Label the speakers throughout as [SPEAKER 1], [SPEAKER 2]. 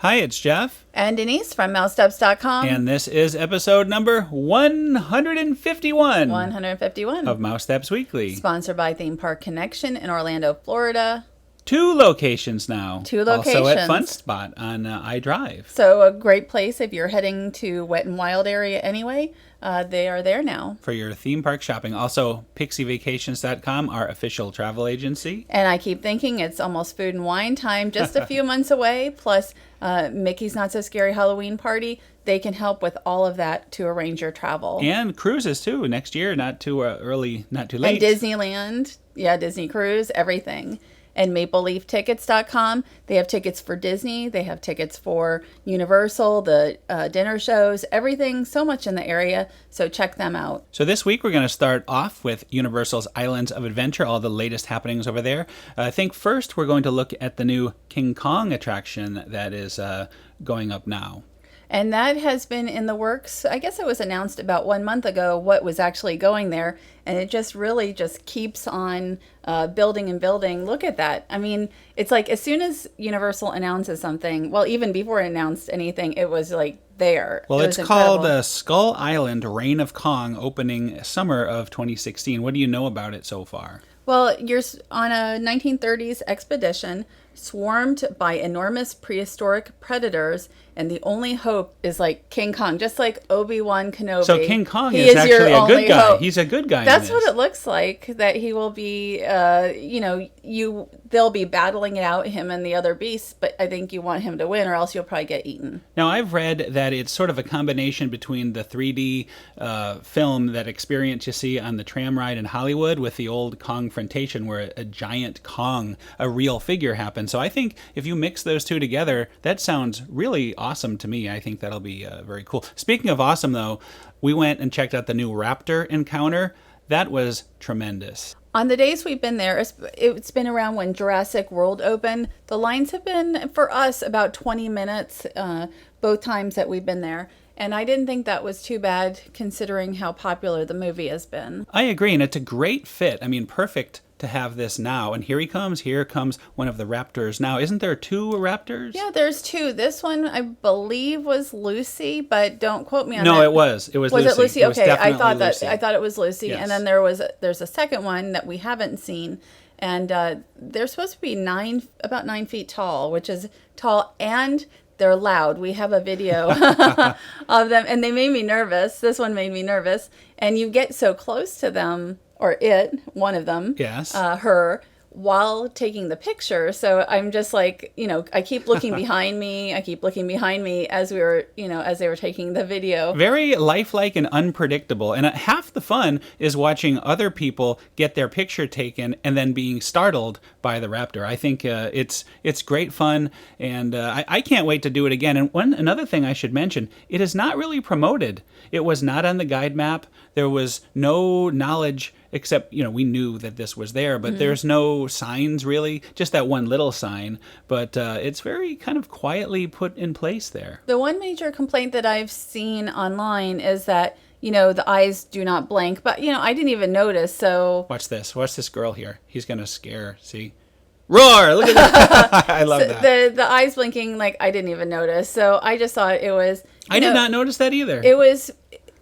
[SPEAKER 1] Hi, it's Jeff.
[SPEAKER 2] And Denise from Mousesteps.com.
[SPEAKER 1] And this is episode number 151.
[SPEAKER 2] 151.
[SPEAKER 1] Of Mousesteps Weekly.
[SPEAKER 2] Sponsored by Theme Park Connection in Orlando, Florida.
[SPEAKER 1] 2 locations now.
[SPEAKER 2] 2 locations.
[SPEAKER 1] Also at Fun Spot on iDrive.
[SPEAKER 2] So a great place if you're heading to Wet and Wild area anyway. They are there now.
[SPEAKER 1] For your theme park shopping. Also, PixieVacations.com, our official travel agency.
[SPEAKER 2] And I keep thinking it's almost Food and Wine time, just a few months away. Plus, Mickey's Not So Scary Halloween Party. They can help with all of that to arrange your travel.
[SPEAKER 1] And cruises, too. Next year, not too early, not too late.
[SPEAKER 2] And Disneyland. Yeah, Disney Cruise, everything. And MapleLeafTickets.com. They have tickets for Disney. They have tickets for Universal, the dinner shows, everything, so much in the area. So check them out.
[SPEAKER 1] So this week we're going to start off with Universal's Islands of Adventure, all the latest happenings over there. I think first we're going to look at the new King Kong attraction that is going up now.
[SPEAKER 2] And that has been in the works. I guess it was announced about 1 month ago what was actually going there. And it just really just keeps on building and building. Look at that. I mean, it's like as soon as Universal announces something, well, even before it announced anything, it was like there.
[SPEAKER 1] Well, it's called Skull Island Reign of Kong, opening summer of 2016. What do you know about it so far?
[SPEAKER 2] Well, you're on a 1930s expedition swarmed by enormous prehistoric predators, and the only hope is like King Kong, just like Obi-Wan Kenobi.
[SPEAKER 1] So King Kong is actually a good guy.
[SPEAKER 2] Hope.
[SPEAKER 1] He's a good guy.
[SPEAKER 2] That's what it looks like, that he will be, they'll be battling it out, him and the other beasts, but I think you want him to win or else you'll probably get eaten.
[SPEAKER 1] Now, I've read that it's sort of a combination between the 3D film, that experience you see on the tram ride in Hollywood with the old Kongfrontation where a giant Kong, a real figure, happens. So I think if you mix those two together, that sounds really awesome to me. I think that'll be very cool. Speaking of awesome, though, we went and checked out the new Raptor Encounter. That was tremendous.
[SPEAKER 2] On the days we've been there, it's been around when Jurassic World opened. The lines have been, for us, about 20 minutes both times that we've been there. And I didn't think that was too bad considering how popular the movie has been.
[SPEAKER 1] I agree, and it's a great fit. I mean, perfect to have this now. And here comes one of the raptors now. Isn't there 2 raptors?
[SPEAKER 2] Yeah, there's 2. This one, I believe, was Lucy, but don't quote me on
[SPEAKER 1] that.
[SPEAKER 2] No,
[SPEAKER 1] it was. It was Lucy.
[SPEAKER 2] Was it Lucy? Okay, I thought
[SPEAKER 1] Lucy.
[SPEAKER 2] it was Lucy.
[SPEAKER 1] Yes.
[SPEAKER 2] And then there's a second one that we haven't seen. And they're supposed to be about 9 feet tall, which is tall, and they're loud. We have a video of them, and they made me nervous. This one made me nervous. And you get so close to them, or one of them,
[SPEAKER 1] yes,
[SPEAKER 2] her, while taking the picture. So I'm just like, I keep looking behind me. as we were, as they were taking the video.
[SPEAKER 1] Very lifelike and unpredictable. And half the fun is watching other people get their picture taken and then being startled by the raptor. I think it's great fun, and I can't wait to do it again. And another thing I should mention, it is not really promoted. It was not on the guide map. There was no knowledge, except, we knew that this was there, but there's no signs really, just that one little sign. But it's very kind of quietly put in place there.
[SPEAKER 2] The one major complaint that I've seen online is that, the eyes do not blink. But, I didn't even notice, so...
[SPEAKER 1] Watch this. Watch this girl here. He's going to scare, see? Roar! Look at that. I love that.
[SPEAKER 2] The eyes blinking, I didn't even notice. So I just thought it was...
[SPEAKER 1] I did not notice that either.
[SPEAKER 2] It was...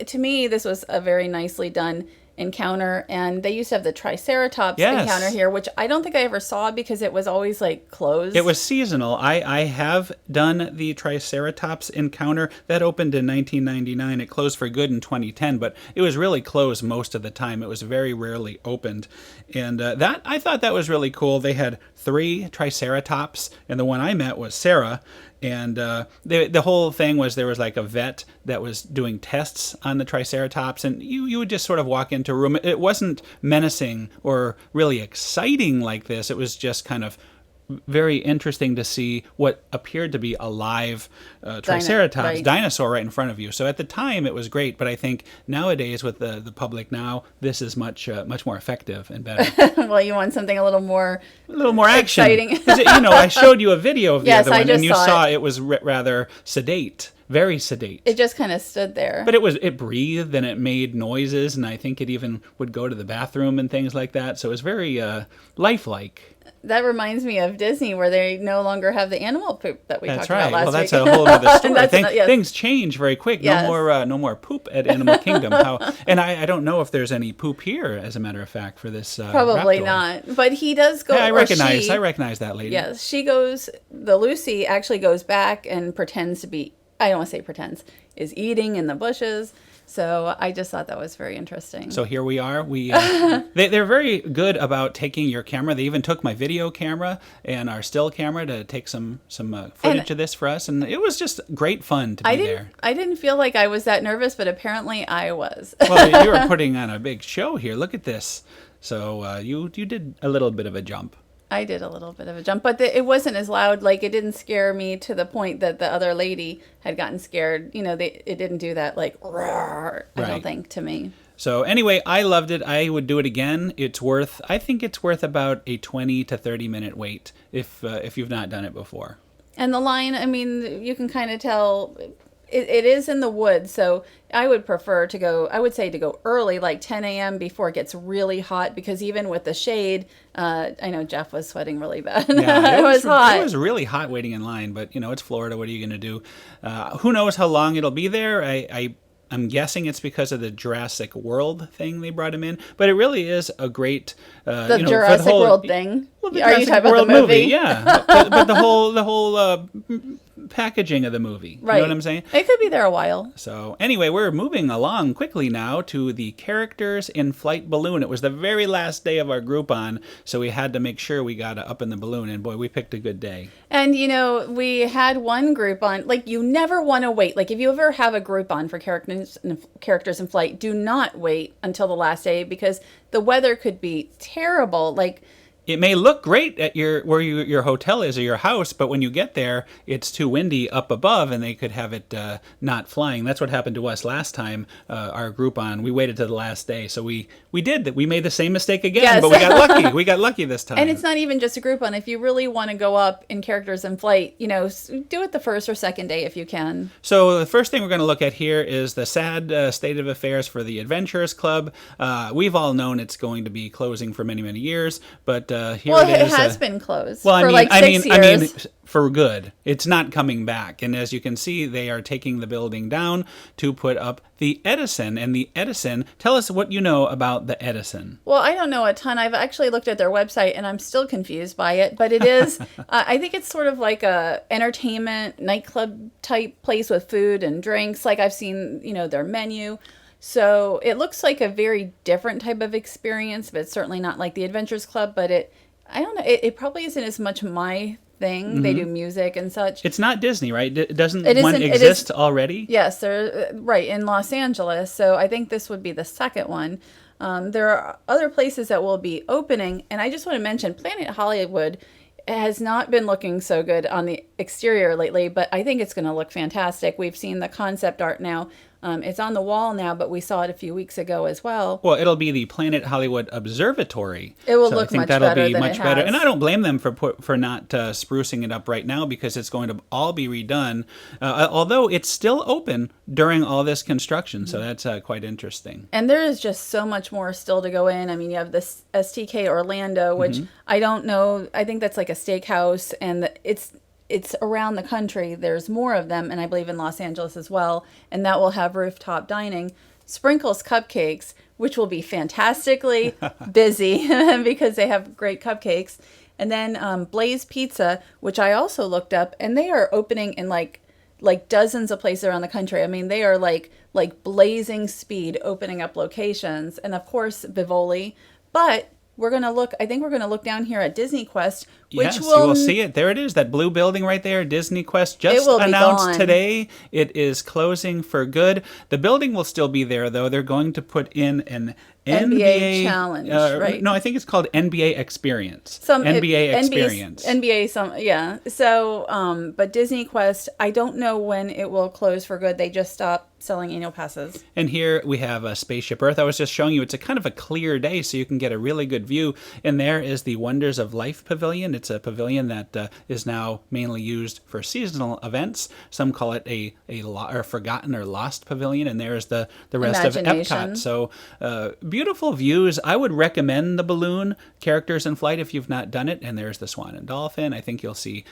[SPEAKER 2] To me, this was a very nicely done encounter, and they used to have the Triceratops encounter here, which I don't think I ever saw because it was always closed.
[SPEAKER 1] It was seasonal. I have done the Triceratops encounter. That opened in 1999. It closed for good in 2010, but it was really closed most of the time. It was very rarely opened, and I thought that was really cool. They had 3 Triceratops, and the one I met was Sarah. And the whole thing was there was a vet that was doing tests on the Triceratops, and you would just sort of walk into a room. It wasn't menacing or really exciting like this. It was just kind of very interesting to see what appeared to be a live Triceratops dinosaur right in front of you. So at the time it was great, but I think nowadays with the public now, this is much more effective and better.
[SPEAKER 2] Well, you want something a little more
[SPEAKER 1] action.
[SPEAKER 2] Exciting.
[SPEAKER 1] I showed you a video of the
[SPEAKER 2] yes,
[SPEAKER 1] other one, and you saw
[SPEAKER 2] it.
[SPEAKER 1] It was rather sedate. Very sedate.
[SPEAKER 2] It just kind of stood there.
[SPEAKER 1] But it breathed and it made noises, and I think it even would go to the bathroom and things like that. So it was very lifelike.
[SPEAKER 2] That reminds me of Disney, where they no longer have the animal poop that we
[SPEAKER 1] That's
[SPEAKER 2] talked
[SPEAKER 1] right.
[SPEAKER 2] about last
[SPEAKER 1] Well, that's
[SPEAKER 2] week.
[SPEAKER 1] a whole other story.
[SPEAKER 2] Yes.
[SPEAKER 1] Things change very quick.
[SPEAKER 2] Yes.
[SPEAKER 1] No more poop at Animal Kingdom. And I don't know if there's any poop here, as a matter of fact, for this.
[SPEAKER 2] Probably
[SPEAKER 1] Raptor.
[SPEAKER 2] not. But he does go.
[SPEAKER 1] Yeah, I
[SPEAKER 2] or
[SPEAKER 1] recognize that lady.
[SPEAKER 2] Yes, she goes. The Lucy actually goes back and pretends to be. I don't want to say pretends. Is eating in the bushes. So I just thought that was very interesting.
[SPEAKER 1] So here we are. They're very good about taking your camera. They even took my video camera and our still camera to take some footage of this for us, and it was just great fun to be there.
[SPEAKER 2] I didn't feel like I was that nervous, but apparently I was.
[SPEAKER 1] Well, you were putting on a big show here. Look at this. So you did a little bit of a jump.
[SPEAKER 2] I did a little bit of a jump, but it wasn't as loud. Like, it didn't scare me to the point that the other lady had gotten scared. You know, it didn't do that, like, roar, I don't think, to me.
[SPEAKER 1] So anyway, I loved it. I would do it again. I think it's worth about a 20 to 30 minute wait if you've not done it before.
[SPEAKER 2] And the line, I mean, you can kind of tell it is in the woods, so I would prefer to go, I would say to go early, like 10 a.m. before it gets really hot, because even with the shade, I know Jeff was sweating really bad.
[SPEAKER 1] Yeah,
[SPEAKER 2] it was hot.
[SPEAKER 1] It was really hot waiting in line, but it's Florida. What are you going to do? Who knows how long it'll be there? I'm guessing it's because of the Jurassic World thing they brought him in, but it really is a great
[SPEAKER 2] the Jurassic World thing.
[SPEAKER 1] Well, the
[SPEAKER 2] Are you
[SPEAKER 1] Jurassic
[SPEAKER 2] talking about
[SPEAKER 1] World
[SPEAKER 2] the movie?
[SPEAKER 1] Yeah, but the whole packaging of the movie.
[SPEAKER 2] Right.
[SPEAKER 1] You know what I'm saying?
[SPEAKER 2] It could be there a while.
[SPEAKER 1] So anyway, we're moving along quickly now to the Characters in Flight balloon. It was the very last day of our Groupon, so we had to make sure we got up in the balloon, and boy, we picked a good day.
[SPEAKER 2] And, we had one Groupon. Like, you never want to wait. Like, if you ever have a Groupon for Characters in Flight, do not wait until the last day, because the weather could be terrible. Like,
[SPEAKER 1] it may look great at your hotel is or your house, but when you get there, it's too windy up above, and they could have it not flying. That's what happened to us last time. Our Groupon, we waited to the last day, so we did that. We made the same mistake again,
[SPEAKER 2] yes.
[SPEAKER 1] But we got lucky. We got lucky this time.
[SPEAKER 2] And it's not even just a Groupon. If you really want to go up in Characters in Flight, do it the first or second day if you can.
[SPEAKER 1] So the first thing we're going to look at here is the sad state of affairs for the Adventurers Club. We've all known it's going to be closing for many, many years, but here it is.
[SPEAKER 2] It has been closed
[SPEAKER 1] for
[SPEAKER 2] like 6 years.
[SPEAKER 1] I mean, for good. It's not coming back. And as you can see, they are taking the building down to put up the Edison. And the Edison, tell us what you know about the Edison.
[SPEAKER 2] Well, I don't know a ton. I've actually looked at their website, and I'm still confused by it. But it is, I think it's sort of like a entertainment nightclub type place with food and drinks. Like, I've seen, their menu. So it looks like a very different type of experience, but it's certainly not like the Adventures Club. But I don't know. It probably isn't as much my thing. Mm-hmm. They do music and such.
[SPEAKER 1] It's not Disney, right? Doesn't one exist already?
[SPEAKER 2] Yes, they're right in Los Angeles. So I think this would be the second one. There are other places that will be opening, and I just want to mention Planet Hollywood has not been looking so good on the exterior lately, but I think it's going to look fantastic. We've seen the concept art now. It's on the wall now, but we saw it a few weeks ago as well.
[SPEAKER 1] Well, it'll be the Planet Hollywood Observatory.
[SPEAKER 2] It will look much better than it has.
[SPEAKER 1] And I don't blame them for not sprucing it up right now, because it's going to all be redone, although it's still open during all this construction, so that's quite interesting.
[SPEAKER 2] And there is just so much more still to go in. I mean, you have this STK Orlando, which I don't know. I think that's like a steakhouse, and it's around the country. There's more of them, and I believe in Los Angeles as well, and that will have rooftop dining. Sprinkles Cupcakes, which will be fantastically busy because they have great cupcakes. And then Blaze Pizza, which I also looked up, and they are opening in like dozens of places around the country. I mean, they are like blazing speed opening up locations. And of course, Vivoli. But I think we're going to look down here at Disney Quest, which
[SPEAKER 1] you will see it. There it is, that blue building right there, Disney Quest, just announced today. It is closing for good. The building will still be there, though. They're going to put in an NBA challenge, right? No, I think it's called NBA Experience. NBA Experience.
[SPEAKER 2] So, but Disney Quest, I don't know when it will close for good. They just stopped selling annual passes.
[SPEAKER 1] And here we have a Spaceship Earth. I was just showing you, it's a kind of a clear day, so you can get a really good view. And there is the Wonders of Life Pavilion. It's a pavilion that is now mainly used for seasonal events. Some call it a forgotten or lost pavilion. And there's the rest of Epcot. So beautiful beautiful views. I would recommend the balloon characters in flight if you've not done it. And there's the Swan and Dolphin. I think you'll see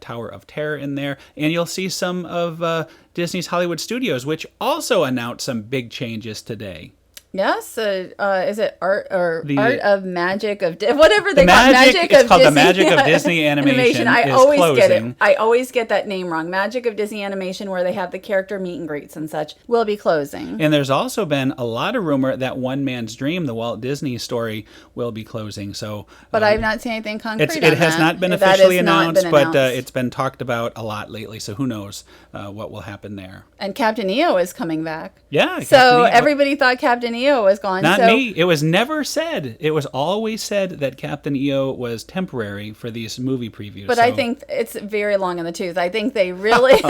[SPEAKER 1] Tower of Terror in there. And you'll see some of Disney's Hollywood Studios, which also announced some big changes today.
[SPEAKER 2] Yes, is it Art of Magic of whatever they call Magic
[SPEAKER 1] it's
[SPEAKER 2] of
[SPEAKER 1] called
[SPEAKER 2] Disney.
[SPEAKER 1] the Magic of Disney Animation.
[SPEAKER 2] I
[SPEAKER 1] is
[SPEAKER 2] always
[SPEAKER 1] closing.
[SPEAKER 2] get it. I always get that name wrong. Magic of Disney Animation, where they have the character meet and greets and such, will be closing.
[SPEAKER 1] And there's also been a lot of rumor that One Man's Dream, the Walt Disney story, will be closing. So,
[SPEAKER 2] but I've not seen anything concrete.
[SPEAKER 1] It has not been officially announced, but it's been talked about a lot lately. So who knows what will happen there?
[SPEAKER 2] And Captain EO is coming back.
[SPEAKER 1] Yeah.
[SPEAKER 2] So everybody thought Captain EO was gone.
[SPEAKER 1] Not me. It was never said. It was always said that Captain EO was temporary for these movie previews.
[SPEAKER 2] But I think it's very long in the tooth. I think they really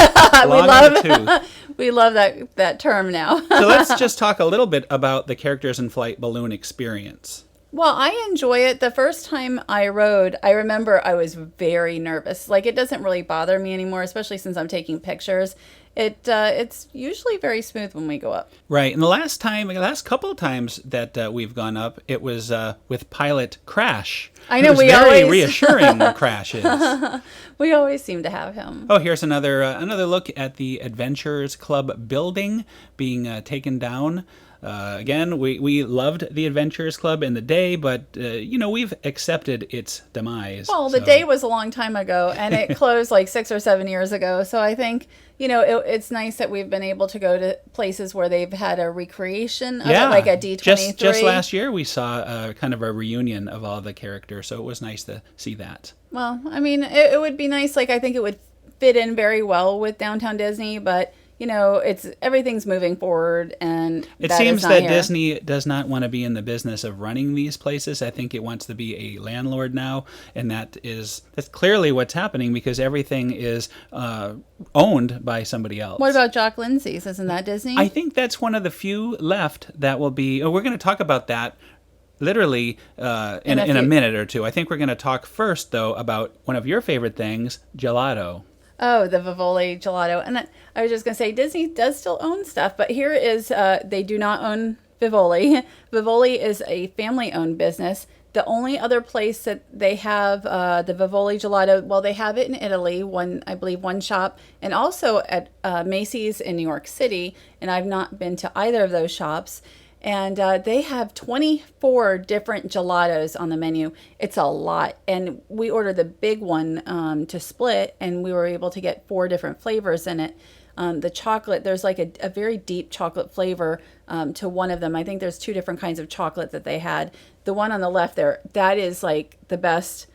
[SPEAKER 2] we love that term now.
[SPEAKER 1] So let's just talk a little bit about the Characters in Flight balloon experience.
[SPEAKER 2] Well, I enjoy it. The first time I rode, I remember I was very nervous. Like, it doesn't really bother me anymore, especially since I'm taking pictures. It's usually very smooth when we go up.
[SPEAKER 1] Right. And the last couple of times that we've gone up, it was with pilot Crash.
[SPEAKER 2] I know,
[SPEAKER 1] we very always reassuring. Crash is.
[SPEAKER 2] We always seem to have him.
[SPEAKER 1] Oh, here's another look at the Adventures Club building being taken down. Again, we loved the Adventures Club in the day, but, we've accepted its demise.
[SPEAKER 2] Well, the day was a long time ago, and it closed like 6 or 7 years ago. So I think, it's nice that we've been able to go to places where they've had a recreation of it, like a D23.
[SPEAKER 1] Just last year, we saw kind of a reunion of all the characters, so it was nice to see that.
[SPEAKER 2] Well, I mean, it would be nice. Like, I think it would fit in very well with Downtown Disney, but... everything's moving forward, and
[SPEAKER 1] it seems that Disney does not want to be in the business of running these places. I think it wants to be a landlord now, and that's clearly what's happening because everything is owned by somebody else.
[SPEAKER 2] What about Jock Lindsey's? Isn't that Disney?
[SPEAKER 1] I think that's one of the few left that will be. We're going to talk about that. Literally in a minute or two. I think we're going to talk first, though, about one of your favorite things, gelato.
[SPEAKER 2] Oh, the Vivoli Gelato. And I was just going to say, Disney does still own stuff, but here is, they do not own Vivoli. Vivoli is a family-owned business. The only other place that they have the Vivoli Gelato, well, they have it in Italy, I believe one shop, and also at Macy's in New York City, and I've not been to either of those shops. And they have 24 different gelatos on the menu. It's a lot. And we ordered the big one to split, and we were able to get 4 different flavors in it. The chocolate, there's like a very deep chocolate flavor to one of them. I think there's 2 different kinds of chocolate that they had. The one on the left there, that is like the best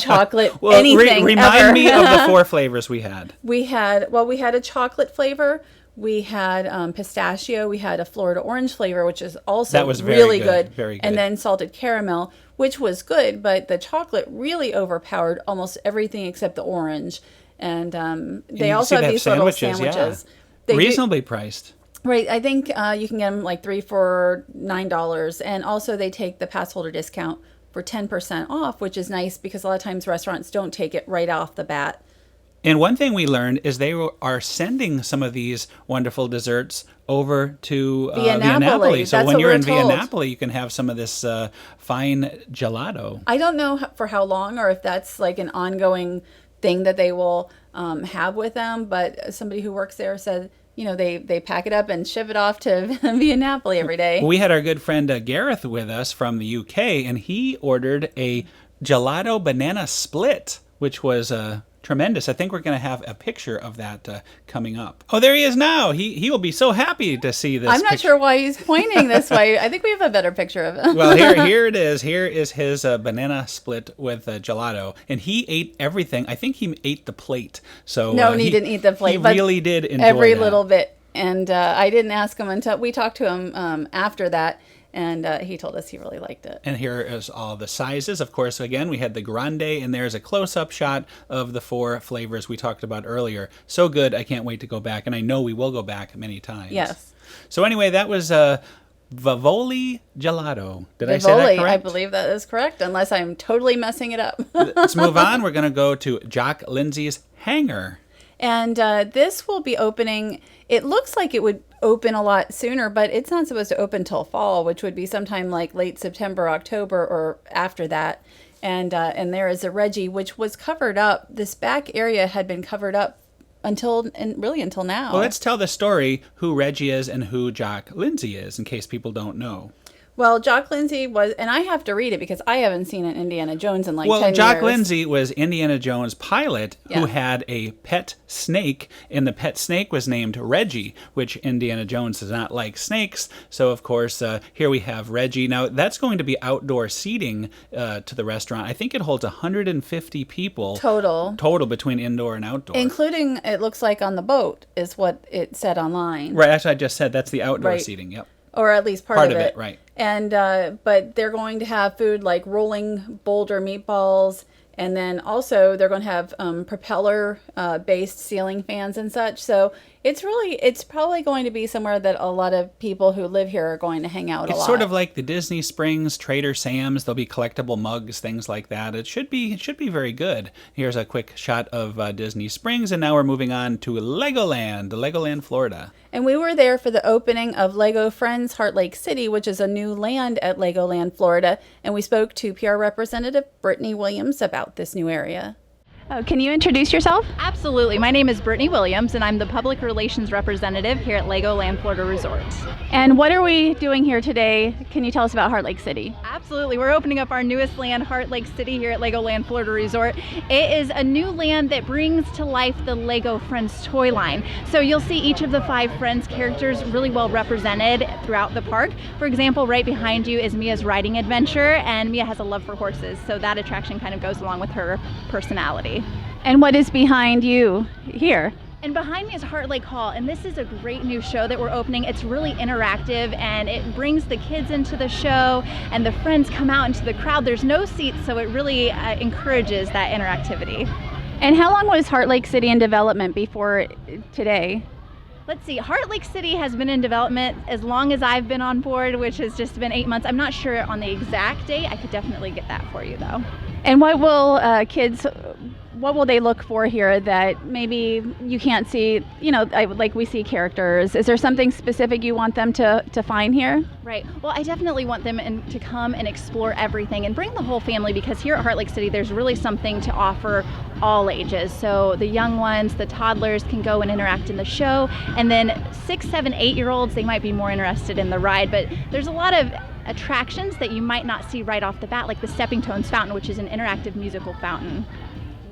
[SPEAKER 2] chocolate
[SPEAKER 1] well,
[SPEAKER 2] anything
[SPEAKER 1] remind
[SPEAKER 2] ever.
[SPEAKER 1] me of the 4 flavors we had.
[SPEAKER 2] We had a chocolate flavor. We had pistachio. We had a Florida orange flavor, which is also really good.
[SPEAKER 1] Very good.
[SPEAKER 2] And then salted caramel, which was good, but the chocolate really overpowered almost everything except the orange. And they also have these little sandwiches.
[SPEAKER 1] Yeah. Reasonably priced.
[SPEAKER 2] Right. I think you can get them like 3 for $9. And also they take the pass holder discount for 10% off, which is nice because a lot of times restaurants don't take it right off the bat.
[SPEAKER 1] And one thing we learned is they are sending some of these wonderful desserts over to Via Napoli. So when you're in Via Napoli, you can have some of this fine gelato.
[SPEAKER 2] I don't know for how long or if that's like an ongoing thing that they will have with them. But somebody who works there said, they pack it up and ship it off to Via Napoli every day.
[SPEAKER 1] We had our good friend Gareth with us from the UK, and he ordered a gelato banana split, which was tremendous. I think we're going to have a picture of that coming up. Oh, there he is now. He will be so happy to see this.
[SPEAKER 2] I'm not sure why he's pointing this way. I think we have a better picture of it.
[SPEAKER 1] Well, here it is. Here is his banana split with gelato, and he ate everything. I think he ate the plate. So
[SPEAKER 2] no, he didn't eat the plate.
[SPEAKER 1] He really did enjoy
[SPEAKER 2] every
[SPEAKER 1] that.
[SPEAKER 2] little bit. And I didn't ask him until we talked to him after that. And he told us he really liked it.
[SPEAKER 1] And here is all the sizes. Of course, again, we had the grande, and there's a close-up shot of the 4 flavors we talked about earlier. So good, I can't wait to go back. And I know we will go back many times.
[SPEAKER 2] Yes.
[SPEAKER 1] So anyway, that was Vivoli Gelato. Did I say that correct?
[SPEAKER 2] I believe that is correct, unless I'm totally messing it up.
[SPEAKER 1] Let's move on. We're going to go to Jock Lindsey's Hangar.
[SPEAKER 2] And this will be opening, it looks like it would open a lot sooner, but it's not supposed to open till fall, which would be sometime like late September, October, or after that. And there is a Reggie, which was covered up. This back area had been covered up until now.
[SPEAKER 1] Well, let's tell the story who Reggie is and who Jock Lindsey is, in case people don't know.
[SPEAKER 2] Well, Jock Lindsey was, and I have to read it because I haven't seen an Indiana Jones in like 10 years.
[SPEAKER 1] Well, Jock Lindsey was Indiana Jones' pilot who had a pet snake, and the pet snake was named Reggie, which Indiana Jones does not like snakes. So, of course, here we have Reggie. Now, that's going to be outdoor seating to the restaurant. I think it holds 150 people. Total between indoor and outdoor.
[SPEAKER 2] Including, it looks like on the boat, is what it said online.
[SPEAKER 1] Right, actually, I just said that's the outdoor seating, yep.
[SPEAKER 2] Or at least part of it.
[SPEAKER 1] Right.
[SPEAKER 2] And but they're going to have food like rolling boulder meatballs, and then also they're going to have propeller based ceiling fans and such. So it's probably going to be somewhere that a lot of people who live here are going to hang out a lot.
[SPEAKER 1] It's sort of like the Disney Springs, Trader Sam's. There'll be collectible mugs, things like that. It should be very good. Here's a quick shot of Disney Springs, and now we're moving on to LEGOLAND Florida.
[SPEAKER 2] And we were there for the opening of LEGO Friends Heartlake City, which is a new land at LEGOLAND Florida, and we spoke to PR representative Brittany Williams about this new area.
[SPEAKER 3] Can you introduce yourself?
[SPEAKER 4] Absolutely. My name is Brittany Williams, and I'm the public relations representative here at LEGOLAND Florida Resort.
[SPEAKER 3] And what are we doing here today? Can you tell us about Heartlake City?
[SPEAKER 4] Absolutely. We're opening up our newest land, Heartlake City, here at LEGOLAND Florida Resort. It is a new land that brings to life the LEGO Friends toy line. So you'll see each of the 5 Friends characters really well represented throughout the park. For example, right behind you is Mia's riding adventure, and Mia has a love for horses, so that attraction kind of goes along with her personality.
[SPEAKER 3] And what is behind you here?
[SPEAKER 4] And behind me is Heartlake Hall, and this is a great new show that we're opening. It's really interactive, and it brings the kids into the show, and the friends come out into the crowd. There's no seats, so it really encourages that interactivity.
[SPEAKER 3] And how long was Heartlake City in development before today?
[SPEAKER 4] Let's see, Heartlake City has been in development as long as I've been on board, which has just been 8 months. I'm not sure on the exact date. I could definitely get that for you, though.
[SPEAKER 3] And what will what will they look for here that maybe you can't see, like we see characters? Is there something specific you want them to find here?
[SPEAKER 4] Right. Well, I definitely want them to come and explore everything and bring the whole family, because here at Heartlake City, there's really something to offer all ages. So the young ones, the toddlers can go and interact in the show. And then 6, 7, 8-year-olds, they might be more interested in the ride. But there's a lot of attractions that you might not see right off the bat, like the Stepping Stones Fountain, which is an interactive musical fountain.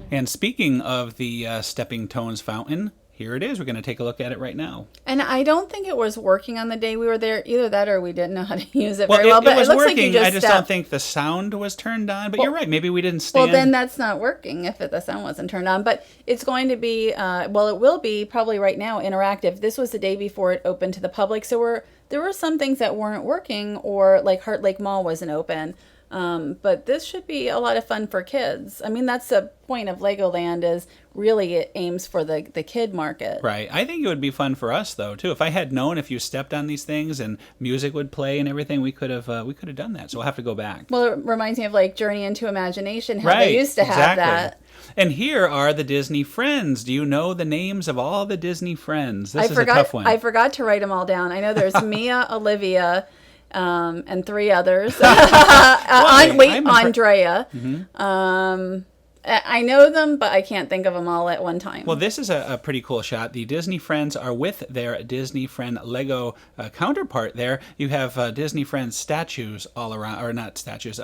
[SPEAKER 1] And speaking of the Stepping Stones Fountain, here it is. We're going to take a look at it right now.
[SPEAKER 2] And I don't think it was working on the day we were there. Either that or we didn't know how to use it very well.
[SPEAKER 1] But
[SPEAKER 2] it
[SPEAKER 1] was
[SPEAKER 2] looks
[SPEAKER 1] working.
[SPEAKER 2] like you just
[SPEAKER 1] I just don't think the sound was turned on. But you're right. Maybe we didn't stand.
[SPEAKER 2] Well, then that's not working if the sound wasn't turned on. But it's going to be, it will be probably right now interactive. This was the day before it opened to the public. So there were some things that weren't working, or like Heartlake Mall wasn't open. But this should be a lot of fun for kids. I mean, that's the point of Legoland, is really it aims for the kid market.
[SPEAKER 1] Right. I think it would be fun for us, though, too. If I had known if you stepped on these things and music would play and everything, we could have done that. So we'll have to go back.
[SPEAKER 2] Well, it reminds me of like Journey into Imagination, how they used to have that.
[SPEAKER 1] And here are the Disney Friends. Do you know the names of all the Disney Friends? This is a tough one.
[SPEAKER 2] I forgot to write them all down. I know there's Mia, Olivia, and 3 others. Andrea.
[SPEAKER 1] Mm-hmm.
[SPEAKER 2] I know them, but I can't think of them all at one time.
[SPEAKER 1] Well, this is a pretty cool shot. The Disney Friends are with their Disney Friend Lego counterpart there. You have Disney Friends statues all around, or not statues,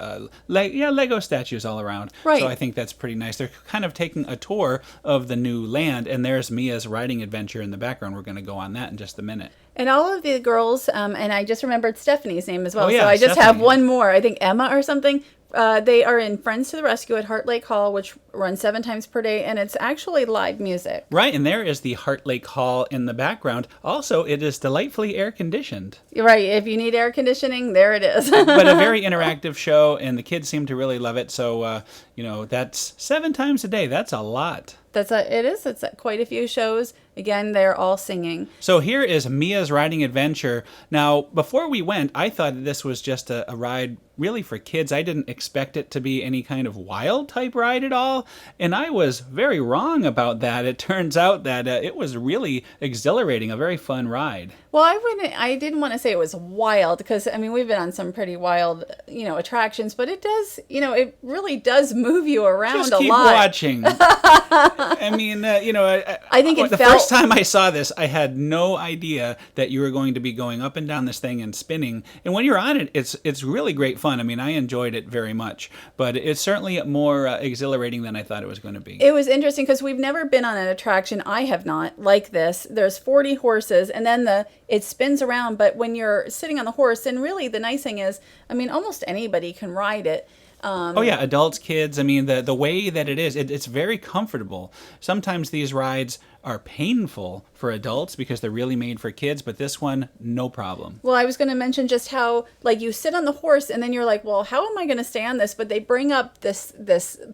[SPEAKER 1] Lego statues all around.
[SPEAKER 2] Right.
[SPEAKER 1] So I think that's pretty nice. They're kind of taking a tour of the new land, and there's Mia's riding adventure in the background. We're going to go on that in just a minute.
[SPEAKER 2] And all of the girls, and I just remembered Stephanie's name as well.
[SPEAKER 1] Oh, yeah,
[SPEAKER 2] so I just
[SPEAKER 1] Stephanie.
[SPEAKER 2] have one more. I think Emma or something. They are in Friends to the Rescue at Heartlake Hall, which runs 7 times per day, and it's actually live music.
[SPEAKER 1] Right, and there is the Heartlake Hall in the background. Also, it is delightfully air-conditioned.
[SPEAKER 2] Right, if you need air conditioning, there it is.
[SPEAKER 1] But a very interactive show, and the kids seem to really love it. So, that's 7 times a day. That's a lot.
[SPEAKER 2] It is. It's quite a few shows. Again, they're all singing.
[SPEAKER 1] So here is Mia's Riding Adventure. Now, before we went, I thought this was just a ride really for kids. I didn't expect it to be any kind of wild type ride at all, and I was very wrong about that. It turns out that it was really exhilarating, a very fun ride.
[SPEAKER 2] Well, I didn't want to say it was wild because, I mean, we've been on some pretty wild, attractions, but it does, it really does move you around
[SPEAKER 1] Just
[SPEAKER 2] a
[SPEAKER 1] keep
[SPEAKER 2] lot.
[SPEAKER 1] watching. I mean,
[SPEAKER 2] I think
[SPEAKER 1] the first time I saw this, I had no idea that you were going to be going up and down this thing and spinning. And when you're on it, it's really great fun. I mean, I enjoyed it very much, but it's certainly more exhilarating than I thought it was going to be.
[SPEAKER 2] It was interesting because we've never been on an attraction, I have not, like this. There's 40 horses, and then it spins around, but when you're sitting on the horse, and really the nice thing is, I mean, almost anybody can ride it.
[SPEAKER 1] Oh yeah, adults, kids. I mean, the way that it is, it's very comfortable. Sometimes these rides are painful for adults because they're really made for kids, but this one, no problem.
[SPEAKER 2] Well, I was going to mention just how, like, you sit on the horse and then you're like, well, how am I going to stay on this? But they bring up this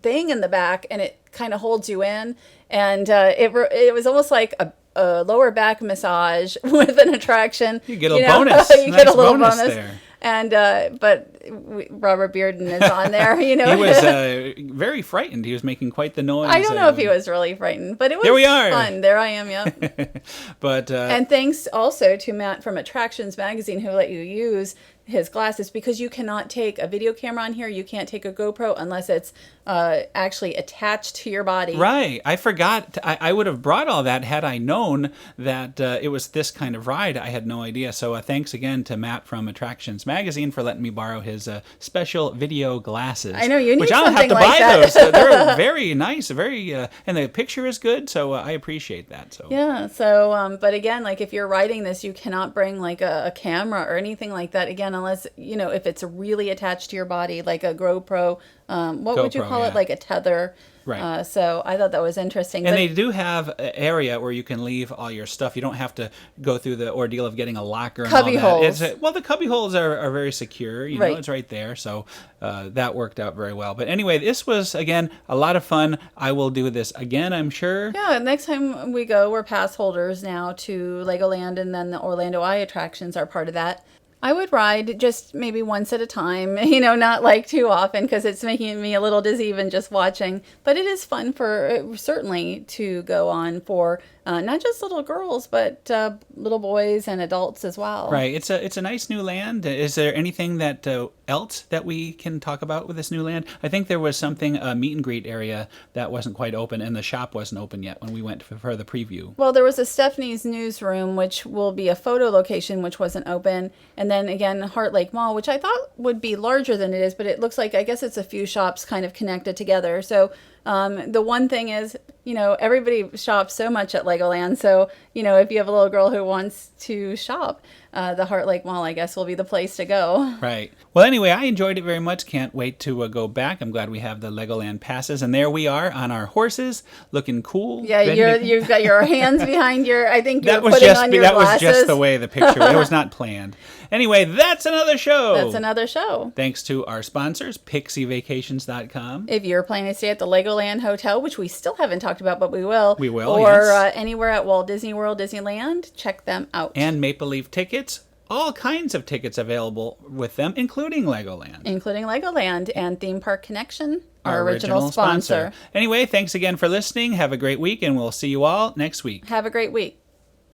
[SPEAKER 2] thing in the back and it kind of holds you in, and it was almost like a lower back massage with an attraction.
[SPEAKER 1] You get a bonus.
[SPEAKER 2] You get a little bonus
[SPEAKER 1] there.
[SPEAKER 2] And Robert Bearden is on there.
[SPEAKER 1] He was very frightened. He was making quite the noise.
[SPEAKER 2] I don't know if he was really frightened, but it was
[SPEAKER 1] Here we are.
[SPEAKER 2] fun. There I am. Yep.
[SPEAKER 1] But
[SPEAKER 2] and thanks also to Matt from Attractions Magazine who let you use his glasses, because you cannot take a video camera on here. You can't take a GoPro unless it's actually attached to your body.
[SPEAKER 1] Right. I forgot. I would have brought all that had I known that it was this kind of ride. I had no idea. So thanks again to Matt from Attractions Magazine for letting me borrow his special video glasses.
[SPEAKER 2] I know, you need
[SPEAKER 1] which I'll have
[SPEAKER 2] something
[SPEAKER 1] to
[SPEAKER 2] like
[SPEAKER 1] buy
[SPEAKER 2] that.
[SPEAKER 1] those. They're very nice, very, and the picture is good. So I appreciate that. So
[SPEAKER 2] Yeah. So, but again, like if you're riding this, you cannot bring like a camera or anything like that. Again, unless, if it's really attached to your body, like a GoPro, what would you call it? Like a tether.
[SPEAKER 1] Right.
[SPEAKER 2] So I thought that was interesting.
[SPEAKER 1] And they do have an area where you can leave all your stuff. You don't have to go through the ordeal of getting a locker and
[SPEAKER 2] cubby
[SPEAKER 1] all that.
[SPEAKER 2] holes.
[SPEAKER 1] Well, the cubby holes are very secure. You
[SPEAKER 2] Right.
[SPEAKER 1] know, it's right there. So that worked out very well. But anyway, this was, again, a lot of fun. I will do this again, I'm sure.
[SPEAKER 2] Yeah, next time we go, we're pass holders now to Legoland, and then the Orlando Eye attractions are part of that. I would ride just maybe once at a time, not like too often, because it's making me a little dizzy even just watching. But it is fun certainly to go on for not just little girls, but little boys and adults as well.
[SPEAKER 1] Right. It's a nice new land. Is there anything that else that we can talk about with this new land? I think there was something, a meet and greet area that wasn't quite open, and the shop wasn't open yet when we went for the preview.
[SPEAKER 2] Well, there was a Stephanie's newsroom, which will be a photo location, which wasn't open. And then again, Heartlake Mall, which I thought would be larger than it is, but it looks like, I guess it's a few shops kind of connected together. So the one thing is, everybody shops so much at Legoland. So, if you have a little girl who wants to shop, the Heartlake Mall, I guess, will be the place to go.
[SPEAKER 1] Right. Well, anyway, I enjoyed it very much. Can't wait to go back. I'm glad we have the Legoland passes. And there we are on our horses, looking cool.
[SPEAKER 2] Yeah, you've got your hands behind I think you're
[SPEAKER 1] that was
[SPEAKER 2] putting
[SPEAKER 1] just
[SPEAKER 2] on your
[SPEAKER 1] that
[SPEAKER 2] glasses.
[SPEAKER 1] was just the way the picture. It was not planned. Anyway, that's another show.
[SPEAKER 2] That's another show.
[SPEAKER 1] Thanks to our sponsors, PixieVacations.com.
[SPEAKER 2] If you're planning to stay at the Legoland Hotel, which we still haven't talked about, but we will.
[SPEAKER 1] We will,
[SPEAKER 2] Or
[SPEAKER 1] yes.
[SPEAKER 2] Anywhere at Walt Disney World, Disneyland, check them out.
[SPEAKER 1] And Maple Leaf Tickets. All kinds of tickets available with them, including Legoland.
[SPEAKER 2] Including Legoland and Theme Park Connection, our original sponsor.
[SPEAKER 1] Anyway, thanks again for listening. Have a great week, and we'll see you all next week.
[SPEAKER 2] Have a great week.